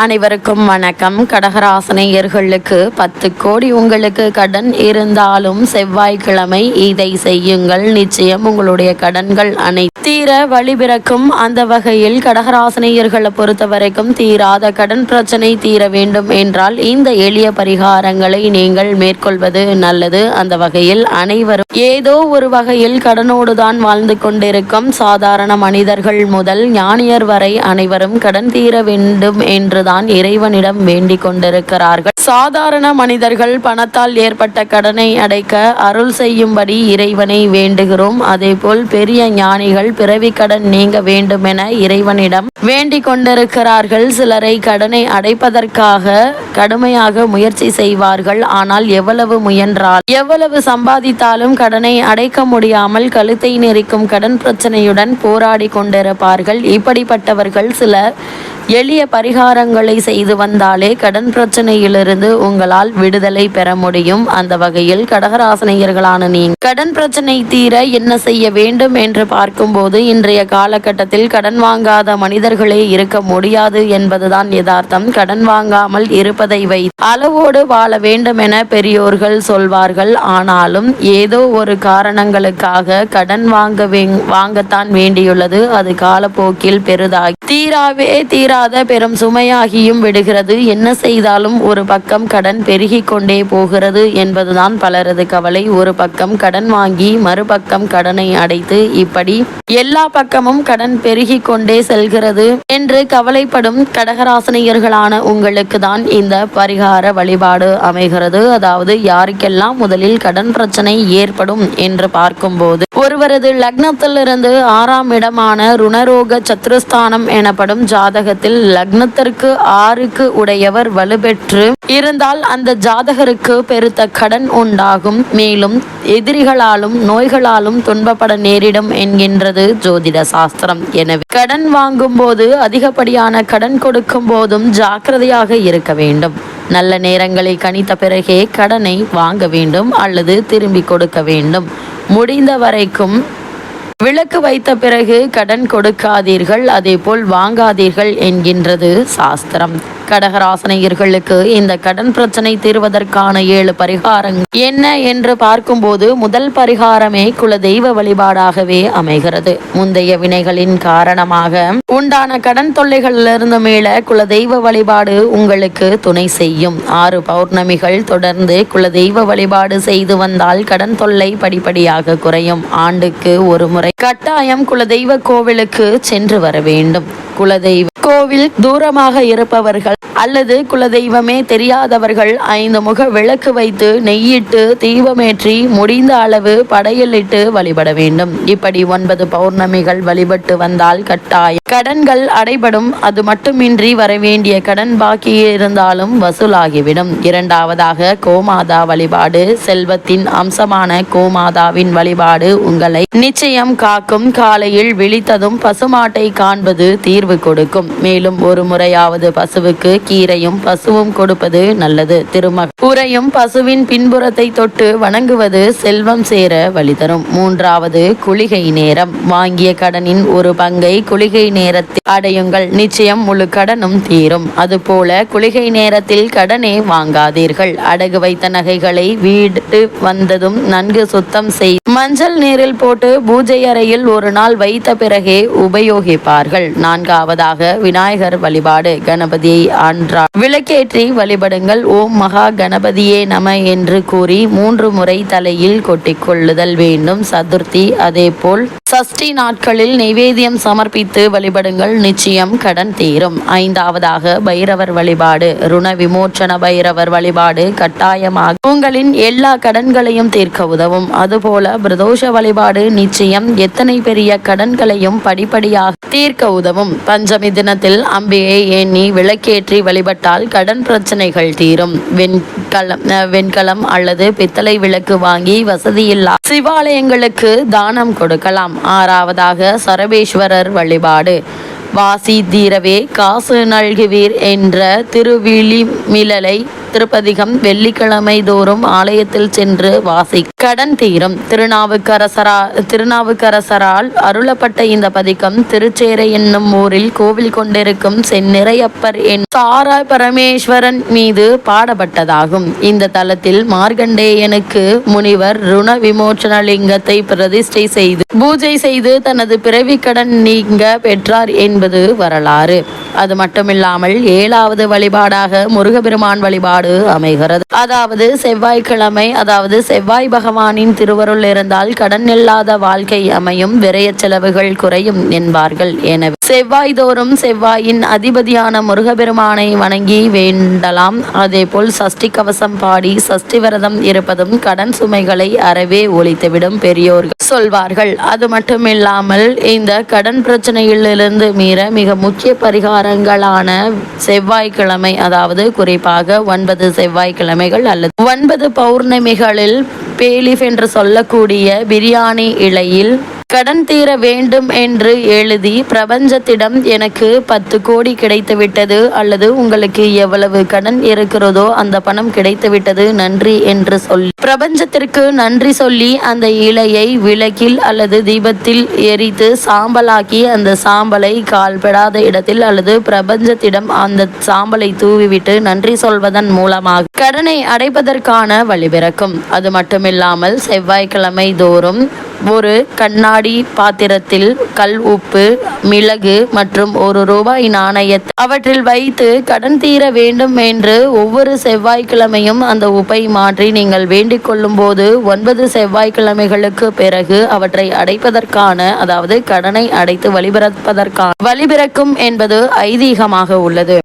அனைவருக்கும் வணக்கம். கடகராசினியர்களுக்கு 10 கோடி உங்களுக்கு கடன் இருந்தாலும் செவ்வாய்க்கிழமை இதை செய்யுங்கள். நிச்சயம் உங்களுடைய கடன்கள் தீர வழிபிறக்கும். அந்த வகையில் கடகராசினியர்களை பொறுத்த வரைக்கும் தீராத கடன் பிரச்சனை தீர வேண்டும் என்றால் இந்த எளிய பரிகாரங்களை நீங்கள் மேற்கொள்வது நல்லது. அந்த வகையில் அனைவரும் ஏதோ ஒரு வகையில் கடனோடு தான் வாழ்ந்து கொண்டிருக்கும் சாதாரண மனிதர்கள் முதல் ஞானியர் வரை அனைவரும் கடன் தீர வேண்டும் என்று இறைவனிடம் வேண்டிக் கொண்டிருக்கிறார்கள். சாதாரண மனிதர்கள் பணத்தால் ஏற்பட்ட கடனை அடைக்க அருள் செய்யும்படி இறைவனை வேண்டுகிறோம். அதேபோல் பெரிய ஞானிகள் பிறவி கடன் நீங்க வேண்டும் என இறைவனிடம் வேண்டிக் கொண்டிருக்கிறார்கள். சிலரை கடனை அடைப்பதற்காக கடுமையாக முயற்சி செய்வார்கள். ஆனால் எவ்வளவு முயன்றால் எவ்வளவு சம்பாதித்தாலும் கடனை அடைக்க முடியாமல் கழுத்தை நெரிக்கும் கடன் பிரச்சனையுடன் போராடி கொண்டிருப்பார்கள். இப்படிப்பட்டவர்கள் சில எளிய பரிகாரங்களை செய்து வந்தாலே கடன் பிரச்சனையிலிருந்து உங்களால் விடுதலை பெற முடியும். அந்த வகையில் கடகராசினியர்களான நீங்கள் கடன் பிரச்சனை தீர என்ன செய்ய வேண்டும் என்று பார்க்கும்போது இன்றைய காலகட்டத்தில் கடன் வாங்காத மனிதர்களே இருக்க முடியாது என்பதுதான் யதார்த்தம். கடன் வாங்காமல் இருப்பதை வைத்து அளவோடு வாழ வேண்டும் என பெரியோர்கள் சொல்வார்கள். ஆனாலும் ஏதோ ஒரு காரணங்களுக்காக கடன் வாங்கத்தான் வேண்டியுள்ளது. அது காலப்போக்கில் பெரிதாகி தீராத பெரும் சுமையாகியும் விடுகிறது. என்ன செய்தாலும் ஒரு பக்கம் கடன் பெருகி கொண்டே போகிறது என்பதுதான் பலரது கவலை. ஒரு பக்கம் கடன் வாங்கி மறுபக்கம் கடனை அடைத்து இப்படி எல்லா பக்கமும் கடன் பெருகி கொண்டே செல்கிறது என்று கவலைப்படும் கடகராசினியர்களான உங்களுக்கு தான் இந்த பரிகார வழிபாடு அமைகிறது. அதாவது யாருக்கெல்லாம் முதலில் கடன் பிரச்சனை ஏற்படும் என்று பார்க்கும்போது ஒருவரது லக்னத்திலிருந்து 6ஆம் இடமான ருணரோக சத்ருஸ்தானம் எனப்படும் ஜாதகத்தில் லக்னத்திற்கு 6க்கு உடையவர் வலுப்பெற்று இருந்தால் அந்த ஜாதகருக்கு பெருத்த கடன் உண்டாகும். மேலும் எதிரிகளாலும் நோய்களாலும் துன்பப்பட நேரிடும் என்கின்றது ஜோதிட சாஸ்திரம். எனவே கடன் வாங்கும் போது அதிகப்படியான கடன் கொடுக்கும் போதும் ஜாக்கிரதையாக இருக்க வேண்டும். நல்ல நேரங்களை கணித்த பிறகே கடனை வாங்க வேண்டும் அல்லது திரும்பி கொடுக்க வேண்டும். முடிந்த வரைக்கும் விலக்கு வைத்த பிறகு கடன் கொடுக்காதீர்கள், அதேபோல் வாங்காதீர்கள் என்கின்றது சாஸ்திரம். கடகராசினியர்களுக்கு இந்த கடன் பிரச்சனை தீர்வதற்கான 7 பரிகாரங்கள் என்ன என்று பார்க்கும்போது முதல் பரிகாரமே குலதெய்வ வழிபாடாகவே அமைகிறது. முந்தைய வினைகளின் காரணமாக உண்டான கடன் தொல்லைகளிலிருந்து மீள குலதெய்வ வழிபாடு உங்களுக்கு துணை செய்யும். 6 பௌர்ணமிகள் தொடர்ந்து குலதெய்வ வழிபாடு செய்து வந்தால் கடன் தொல்லை படிப்படியாக குறையும். ஆண்டுக்கு ஒரு முறை கட்டாயம் குலதெய்வ கோவிலுக்கு சென்று வர வேண்டும். குலதெய்வ கோவில் தூரமாக இருப்பவர்கள் அல்லது குலதெய்வமே தெரியாதவர்கள் 5 முக விளக்கு வைத்து நெய்யிட்டு தீபமேற்றி முடிந்த அளவு படையலிட்டு வழிபட வேண்டும். இப்படி 9 பௌர்ணமிகள் வழிபட்டு வந்தால் கட்டாயம் கடன்கள் அடைபடும். அது மட்டுமின்றி வரவேண்டிய கடன் பாக்கி இருந்தாலும் வசூலாகிவிடும். 2வதாக கோமாதா வழிபாடு. செல்வத்தின் அம்சமான கோமாதாவின் வழிபாடு உங்களை நிச்சயம் காக்கும். காலையில் விழித்ததும் பசுமாட்டை காண்பது தீர்வு கொடுக்கும். மேலும் ஒரு முறையாவது பசுவுக்கு கீரையும் பசுவும் கொடுப்பது நல்லது. உரையும் பசுவின் பின்புறத்தை தொட்டு வணங்குவது செல்வம் சேர வழி தரும். 3வது குளிகை நேரம். வாங்கிய கடனின் ஒரு பங்கை குளிகை நேரத்தில் அடையுங்கள். நிச்சயம் முழு கடனும் தீரும். அதுபோல குளிகை நேரத்தில் கடனே வாங்காதீர்கள். அடகு வைத்த நகைகளை வீடு வந்ததும் நன்கு சுத்தம் செய் மஞ்சள் நீரில் போட்டு பூஜை அறையில் ஒரு நாள் வைத்த பிறகே உபயோகிப்பார்கள். 4வதாக விநாயகர் வழிபாடு. கணபதியை விளக்கேற்றி வழிபடுங்கள். ஓம் மகா கணபதியே நம என்று கூறி 3 முறை தலையில் கொட்டிக்கொள்ளுதல் வேண்டும். சதுர்த்தி அதேபோல் சஷ்டி நாட்களில் நைவேத்தியம் சமர்ப்பித்து வழிபடுங்கள். நிச்சயம் கடன் தீரும். 5வதாக பைரவர் வழிபாடு. ருண விமோச்சன பைரவர் வழிபாடு கட்டாயமாக உங்களின் எல்லா கடன்களையும் தீர்க்க உதவும். அதுபோல பிரதோஷ வழிபாடு நிச்சயம் எத்தனை பெரிய கடன்களையும் படிப்படியாக தீர்க்க உதவும். பஞ்சமி தினத்தில் அம்பியை எண்ணி விளக்கேற்றி வழிபட்டால் கடன் பிரச்சனைகள் தீரும். வெண்கலம் அல்லது பித்தளை விளக்கு வாங்கி வசதியில்லா சிவாலயங்களுக்கு தானம் கொடுக்கலாம். 6வதாக சரபேஸ்வரர் வழிபாடு. வாசி தீரவே காசு நல்குவீர் என்ற திருவிழிமிழலை திருப்பதிகம் வெள்ளிக்கிழமை தோறும் ஆலயத்தில் சென்று வாசி கடன் தீரும். திருநாவுக்கரசரால் அருளப்பட்ட இந்த பதிகம் திருச்சேரை என்னும் ஊரில் கோவில் கொண்டிருக்கும் செந்நிறையப்பர் சார பரமேஸ்வரன் மீது பாடப்பட்டதாகும். இந்த தலத்தில் மார்கண்டேயனுக்கு முனிவர் ருண விமோச்சனலிங்கத்தை பிரதிஷ்டை செய்து பூஜை செய்து தனது பிறவி கடன் நீங்க பெற்றார் என்பது வரலாறு. அது மட்டுமில்லாமல் 7வது வழிபாடாக முருகபெருமான் வழிபாடு அமைகிறது. அதாவது செவ்வாய்க்கிழமை, அதாவது செவ்வாய் பகவானின் திருவருள் இருந்தால் கடன் இல்லாத வாழ்க்கை அமையும், விரய செலவுகள் குறையும் என்பார்கள். எனவே செவ்வாய் தோறும் செவ்வாயின் அதிபதியான முருகபெருமானை வணங்கி வேண்டலாம். அதேபோல் சஷ்டி கவசம் பாடி சஷ்டி விரதம் இருப்பதும் கடன் சுமைகளை அறவே ஒழித்துவிடும் பெரியோர்கள் சொல்வார்கள். அது மட்டுமில்லாமல் இந்த கடன் பிரச்சனையிலிருந்து மீற மிக முக்கிய பரிகாரங்களான செவ்வாய்க்கிழமை, அதாவது குறிப்பாக 9 செவ்வாய்க்கிழமைகள் அல்லது 9 பௌர்ணமிகளில் பேலிஃப் என்று சொல்லக்கூடிய பிரியாணி இலையில் கடன் தீர வேண்டும் என்று எழுதி பிரபஞ்சத்திடம் எனக்கு 10 கோடி கிடைத்துவிட்டது, அல்லது உங்களுக்கு எவ்வளவு கடன் இருக்கிறதோ அந்த பணம் கிடைத்துவிட்டது, நன்றி என்று சொல்லி பிரபஞ்சத்திற்கு நன்றி சொல்லி அந்த இலையை விளக்கில் அல்லது தீபத்தில் எரித்து சாம்பலாக்கி அந்த சாம்பலை கால்படாத இடத்தில் அல்லது பிரபஞ்சத்திடம் அந்த சாம்பலை தூவிவிட்டு நன்றி சொல்வதன் மூலமாக கடனை அடைப்பதற்கான வழிபிறக்கும். அது மட்டுமில்லாமல் செவ்வாய்க்கிழமை தோறும் ஒரு கண்ணாடி பாத்திரத்தில் கல் உப்பு, மிளகு மற்றும் ₹1 நாணயத்தை அவற்றில் வைத்து கடன் தீர வேண்டும் என்று ஒவ்வொரு செவ்வாய்க்கிழமையும் அந்த உப்பை மாற்றி நீங்கள் வேண்டிக் கொள்ளும் போது 9 செவ்வாய்க்கிழமைகளுக்கு பிறகு அவற்றை அடைப்பதற்கான, அதாவது கடனை அடைத்து வழிபிறப்பதற்கான வழிபிறக்கும் என்பது ஐதீகமாக உள்ளது.